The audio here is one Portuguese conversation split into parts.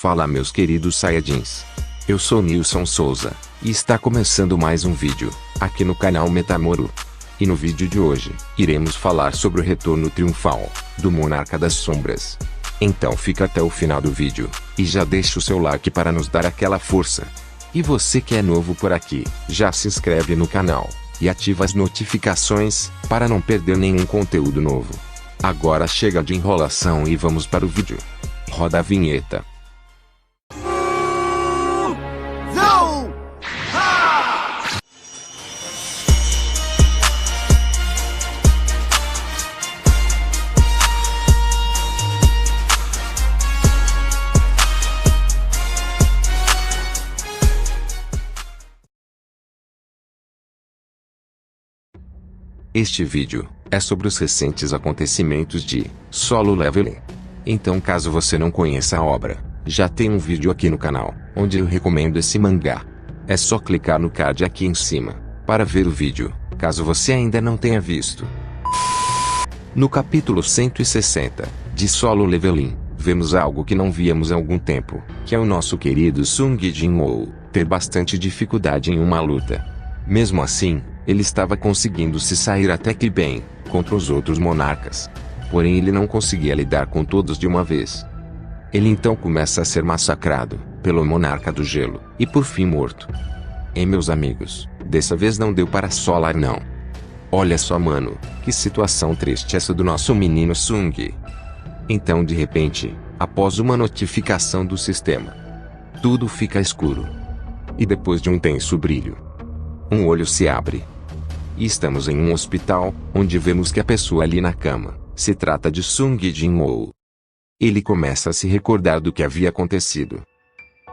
Fala meus queridos Saiyajins. Eu sou Nilson Souza, e está começando mais um vídeo, aqui no canal Metamoro. E no vídeo de hoje, iremos falar sobre o retorno triunfal, do Monarca das Sombras. Então fica até o final do vídeo, e já deixa o seu like para nos dar aquela força. E você que é novo por aqui, já se inscreve no canal, e ativa as notificações, para não perder nenhum conteúdo novo. Agora chega de enrolação e vamos para o vídeo. Roda a vinheta. Este vídeo é sobre os recentes acontecimentos de Solo Leveling. Então, caso você não conheça a obra, já tem um vídeo aqui no canal, onde eu recomendo esse mangá. É só clicar no card aqui em cima, para ver o vídeo, caso você ainda não tenha visto. No capítulo 160, de Solo Leveling, vemos algo que não víamos há algum tempo, que é o nosso querido Sung Jin-woo ter bastante dificuldade em uma luta. Mesmo assim, ele estava conseguindo se sair até que bem, contra os outros monarcas. Porém ele não conseguia lidar com todos de uma vez. Ele então começa a ser massacrado, pelo monarca do gelo, e por fim morto. Meus amigos, dessa vez não deu para solar não. Olha só mano, que situação triste essa do nosso menino Sung. Então de repente, após uma notificação do sistema, tudo fica escuro. E depois de um tenso brilho, um olho se abre. E estamos em um hospital, onde vemos que a pessoa ali na cama, se trata de Sung Jin-woo. Ele começa a se recordar do que havia acontecido.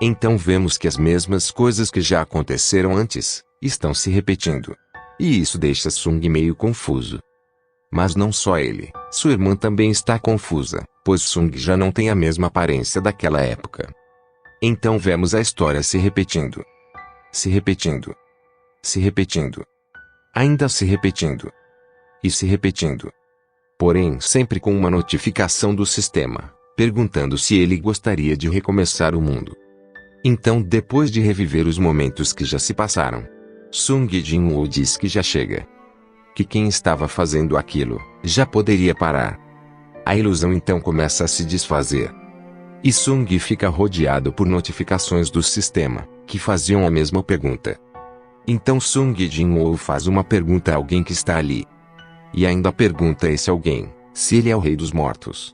Então vemos que as mesmas coisas que já aconteceram antes, estão se repetindo. E isso deixa Sung meio confuso. Mas não só ele, sua irmã também está confusa, pois Sung já não tem a mesma aparência daquela época. Então vemos a história se repetindo. Se repetindo. Se repetindo. Ainda se repetindo. E se repetindo. Porém sempre com uma notificação do sistema, perguntando se ele gostaria de recomeçar o mundo. Então depois de reviver os momentos que já se passaram, Sung Jin-woo diz que já chega. Que quem estava fazendo aquilo, já poderia parar. A ilusão então começa a se desfazer. E Sung fica rodeado por notificações do sistema, que faziam a mesma pergunta. Então Sung Jin-woo faz uma pergunta a alguém que está ali. E ainda pergunta a esse alguém, se ele é o rei dos mortos.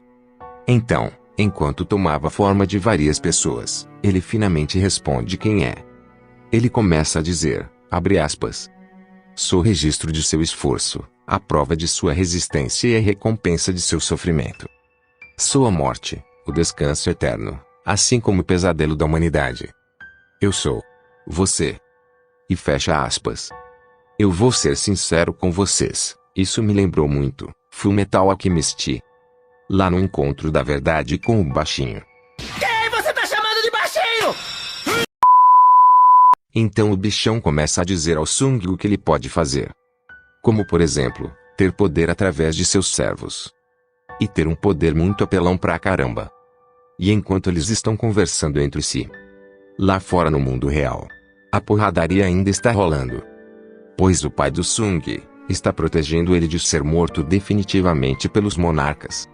Então, enquanto tomava forma de várias pessoas, ele finalmente responde quem é. Ele começa a dizer, abre aspas, sou registro de seu esforço, a prova de sua resistência e a recompensa de seu sofrimento. Sou a morte, o descanso eterno, assim como o pesadelo da humanidade. Eu sou você. E fecha aspas. Eu vou ser sincero com vocês, isso me lembrou muito Fullmetal Alchemist. Lá no encontro da verdade com o baixinho. Quem você tá chamando de baixinho? Então o bichão começa a dizer ao Sung o que ele pode fazer. Como por exemplo, ter poder através de seus servos. E ter um poder muito apelão pra caramba. E enquanto eles estão conversando entre si, lá fora no mundo real, a porradaria ainda está rolando. Pois o pai do Sung está protegendo ele de ser morto definitivamente pelos monarcas.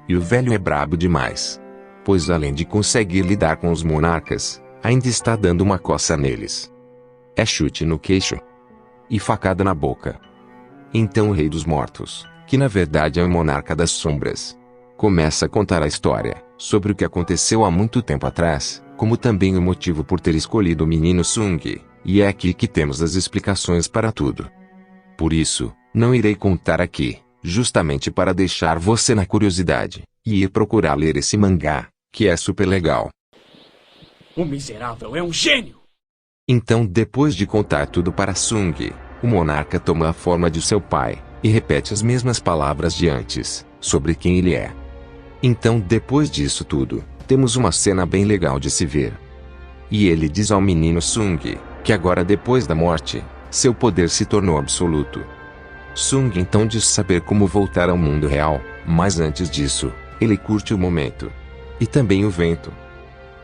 E o velho é brabo demais. Pois além de conseguir lidar com os monarcas, ainda está dando uma coça neles. É chute no queixo. E facada na boca. Então o rei dos mortos, que na verdade é o monarca das sombras, começa a contar a história, sobre o que aconteceu há muito tempo atrás, como também o motivo por ter escolhido o menino Sung, e é aqui que temos as explicações para tudo. Por isso, não irei contar aqui, justamente para deixar você na curiosidade, e ir procurar ler esse mangá, que é super legal. O miserável é um gênio! Então depois de contar tudo para Sung, o monarca toma a forma de seu pai, e repete as mesmas palavras de antes, sobre quem ele é. Então depois disso tudo, temos uma cena bem legal de se ver. E ele diz ao menino Sung, que agora depois da morte, seu poder se tornou absoluto. Sung então diz saber como voltar ao mundo real, mas antes disso, ele curte o momento. E também o vento.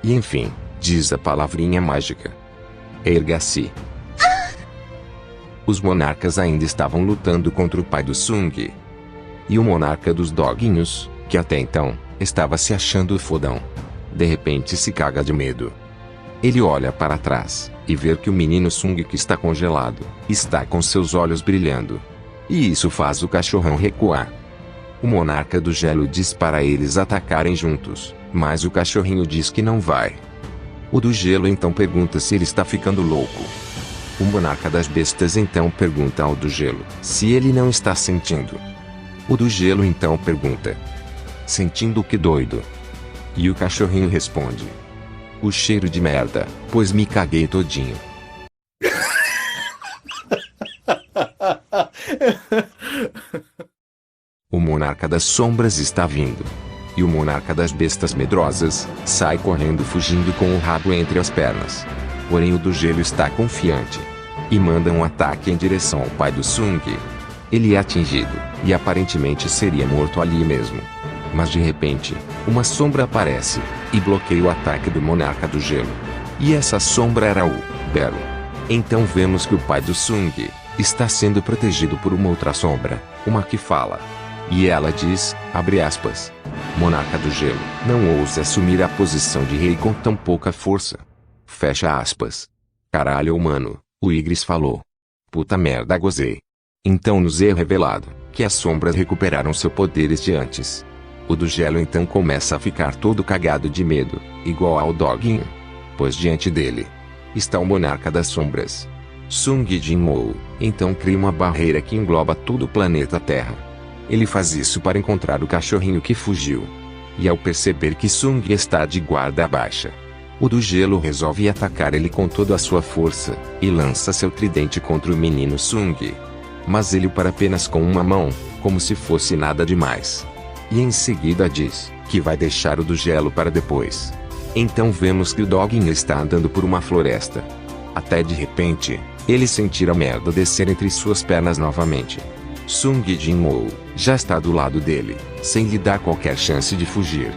E enfim, diz a palavrinha mágica. Erga-se. Os monarcas ainda estavam lutando contra o pai do Sung. E o monarca dos doguinhos, que até então, estava se achando fodão, de repente se caga de medo. Ele olha para trás, e vê que o menino Sung, que está congelado, está com seus olhos brilhando. E isso faz o cachorrão recuar. O monarca do gelo diz para eles atacarem juntos, mas o cachorrinho diz que não vai. O do gelo então pergunta se ele está ficando louco. O monarca das bestas então pergunta ao do gelo se ele não está sentindo. O do gelo então pergunta: sentindo o que, doido? E o cachorrinho responde: o cheiro de merda, pois me caguei todinho. O monarca das sombras está vindo. E o monarca das bestas medrosas sai correndo, fugindo com o rabo entre as pernas. Porém o do gelo está confiante e manda um ataque em direção ao pai do Sung. Ele é atingido e aparentemente seria morto ali mesmo. Mas de repente, uma sombra aparece e bloqueia o ataque do monarca do gelo. E essa sombra era o Belo. Então vemos que o pai do Sung está sendo protegido por uma outra sombra, uma que fala. E ela diz, abre aspas: monarca do gelo, não ouse assumir a posição de rei com tão pouca força. Fecha aspas. Caralho, humano, o Igris falou. Puta merda, gozei. Então nos é revelado que as sombras recuperaram seus poderes de antes. O do gelo então começa a ficar todo cagado de medo, igual ao doguinho. Pois diante dele está o monarca das sombras. Sung Jin-woo então cria uma barreira que engloba todo o planeta Terra. Ele faz isso para encontrar o cachorrinho que fugiu. E ao perceber que Sung está de guarda baixa, o do gelo resolve atacar ele com toda a sua força, e lança seu tridente contra o menino Sung. Mas ele o para apenas com uma mão, como se fosse nada demais. E em seguida diz que vai deixar o do gelo para depois. Então vemos que o doguinho está andando por uma floresta. Até de repente, ele sentir a merda descer entre suas pernas novamente. Sung Jin-woo já está do lado dele, sem lhe dar qualquer chance de fugir.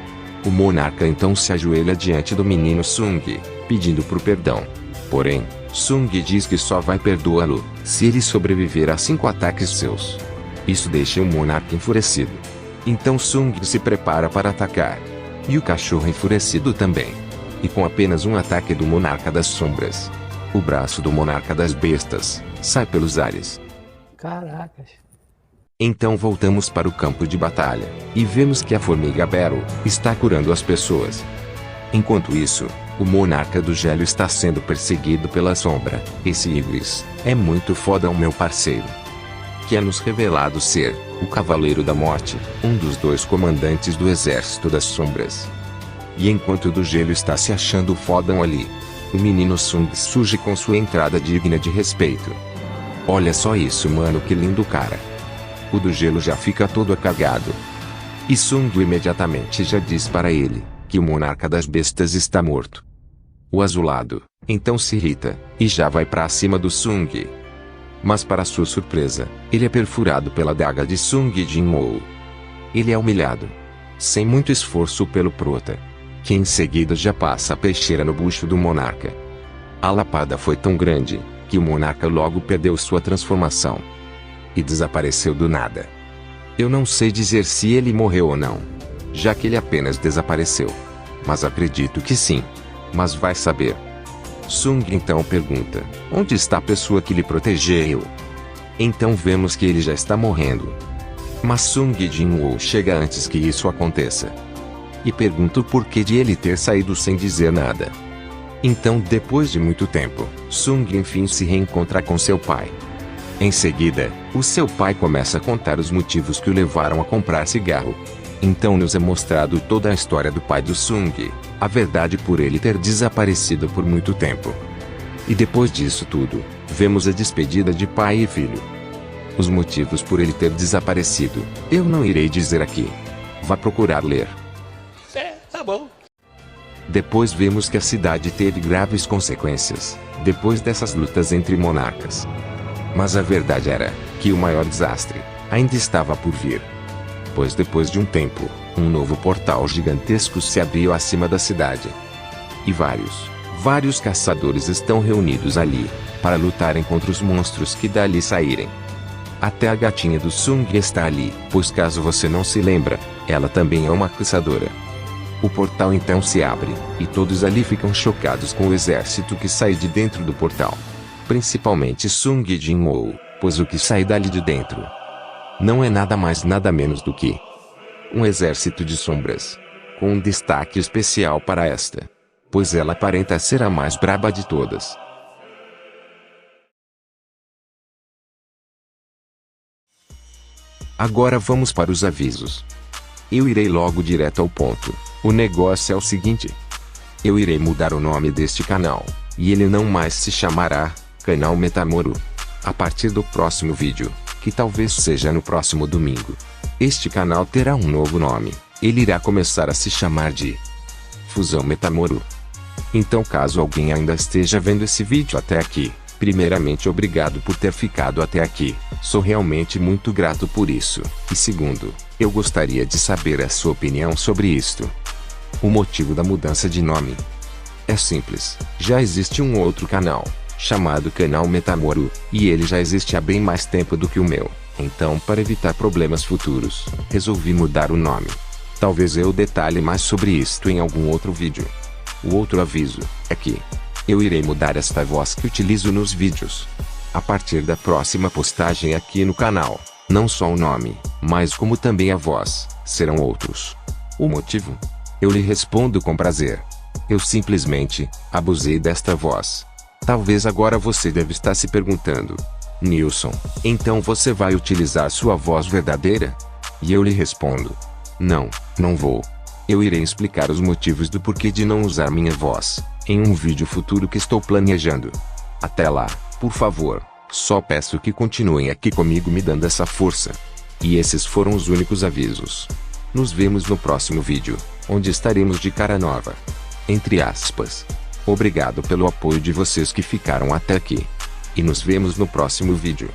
O monarca então se ajoelha diante do menino Sung, pedindo por perdão. Porém, Sung diz que só vai perdoá-lo se ele sobreviver a 5 ataques seus. Isso deixa o monarca enfurecido. Então Sung se prepara para atacar. E o cachorro enfurecido também. E com apenas um ataque do monarca das sombras, o braço do monarca das bestas sai pelos ares. Caracas. Então voltamos para o campo de batalha, e vemos que a formiga Bero está curando as pessoas. Enquanto isso, o monarca do gelo está sendo perseguido pela sombra. Esse Igris é muito foda, o meu parceiro. Que é nos revelado ser o Cavaleiro da Morte, um dos 2 comandantes do Exército das Sombras. E enquanto o do gelo está se achando fodão ali, o menino Sung surge com sua entrada digna de respeito. Olha só isso, mano, que lindo cara. O do gelo já fica todo cagado. E Sung imediatamente já diz para ele que o monarca das bestas está morto. O azulado então se irrita e já vai para cima do Sung. Mas para sua surpresa, ele é perfurado pela adaga de Sung Jin-woo. Ele é humilhado, sem muito esforço, pelo prota, que em seguida já passa a peixeira no bucho do monarca. A lapada foi tão grande que o monarca logo perdeu sua transformação e desapareceu do nada. Eu não sei dizer se ele morreu ou não, já que ele apenas desapareceu. Mas acredito que sim. Mas vai saber. Sung então pergunta: onde está a pessoa que lhe protegeu? Então vemos que ele já está morrendo. Mas Sung Jin-woo chega antes que isso aconteça. E pergunta o porquê de ele ter saído sem dizer nada. Então, depois de muito tempo, Sung enfim se reencontra com seu pai. Em seguida, o seu pai começa a contar os motivos que o levaram a comprar cigarro. Então nos é mostrado toda a história do pai do Sung, a verdade por ele ter desaparecido por muito tempo. E depois disso tudo, vemos a despedida de pai e filho. Os motivos por ele ter desaparecido, eu não irei dizer aqui. Vá procurar ler. Tá bom. Depois vemos que a cidade teve graves consequências, depois dessas lutas entre monarcas. Mas a verdade era que o maior desastre ainda estava por vir. Pois depois de um tempo, um novo portal gigantesco se abriu acima da cidade. E vários caçadores estão reunidos ali, para lutarem contra os monstros que dali saírem. Até a gatinha do Sung está ali, pois caso você não se lembra, ela também é uma caçadora. O portal então se abre, e todos ali ficam chocados com o exército que sai de dentro do portal. Principalmente Sung Jin-woo, pois o que sai dali de dentro não é nada mais nada menos do que um exército de sombras. Com um destaque especial para esta, pois ela aparenta ser a mais braba de todas. Agora vamos para os avisos. Eu irei logo direto ao ponto. O negócio é o seguinte. Eu irei mudar o nome deste canal, e ele não mais se chamará Canal Metamoru. A partir do próximo vídeo, que talvez seja no próximo domingo, este canal terá um novo nome. Ele irá começar a se chamar de Fusão Metamoru. Então caso alguém ainda esteja vendo esse vídeo até aqui, primeiramente obrigado por ter ficado até aqui, sou realmente muito grato por isso. E segundo, eu gostaria de saber a sua opinião sobre isto. O motivo da mudança de nome é simples. Já existe um outro canal, chamado Canal Metamoru, e ele já existe há bem mais tempo do que o meu. Então para evitar problemas futuros, resolvi mudar o nome. Talvez eu detalhe mais sobre isto em algum outro vídeo. O outro aviso é que eu irei mudar esta voz que utilizo nos vídeos. A partir da próxima postagem aqui no canal, não só o nome, mas como também a voz, serão outros. O motivo? Eu lhe respondo com prazer. Eu simplesmente abusei desta voz. Talvez agora você deve estar se perguntando: Nilson, então você vai utilizar sua voz verdadeira? E eu lhe respondo: não vou. Eu irei explicar os motivos do porquê de não usar minha voz, em um vídeo futuro que estou planejando. Até lá, por favor, só peço que continuem aqui comigo me dando essa força. E esses foram os únicos avisos. Nos vemos no próximo vídeo, onde estaremos de cara nova. Entre aspas. Obrigado pelo apoio de vocês que ficaram até aqui. E nos vemos no próximo vídeo.